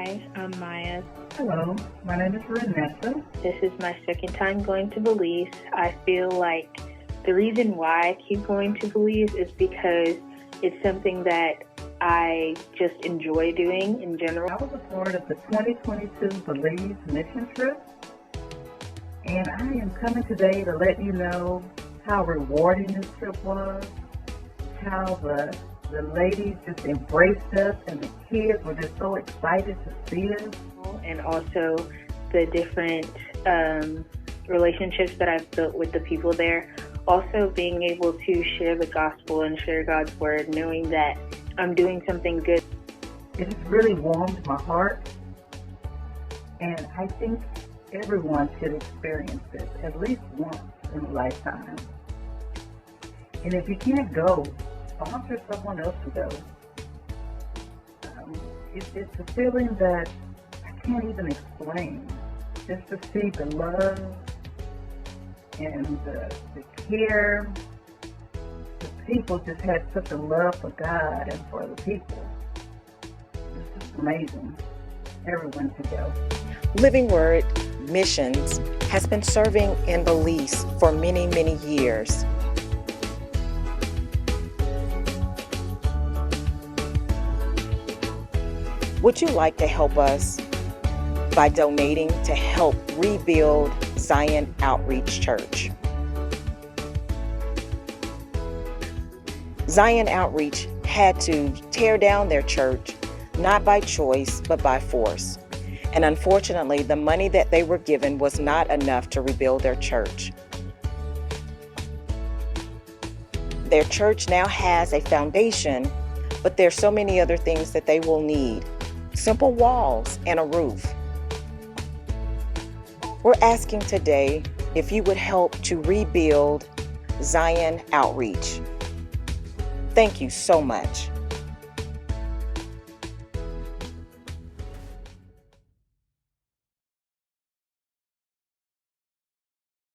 Hi, I'm Maya. Hello, my name is Renessa. This is my second time going to Belize. I feel like the reason why I keep going to Belize is because it's something that I just enjoy doing in general. I was a part of the 2022 Belize mission trip, and I am coming today to let you know how rewarding this trip was, how the ladies just embraced us, and the kids were just so excited to see us. And also the different relationships that I've built with the people there. Also being able to share the gospel and share God's word, knowing that I'm doing something good. It has really warmed my heart, and I think everyone should experience this at least once in a lifetime. And if you can't go, sponsor someone else to go. It's a feeling that I can't even explain. Just to see the love and the care. The people just had such a love for God and for the people. It's just amazing. Everyone should go. Living Word Missions has been serving in Belize for many, many years. Would you like to help us by donating to help rebuild Zion Outreach Church? Zion Outreach had to tear down their church, not by choice, but by force. And unfortunately, the money that they were given was not enough to rebuild their church. Their church now has a foundation, but there's so many other things that they will need. Simple walls and a roof. We're asking today if you would help to rebuild Zion Outreach. Thank you so much.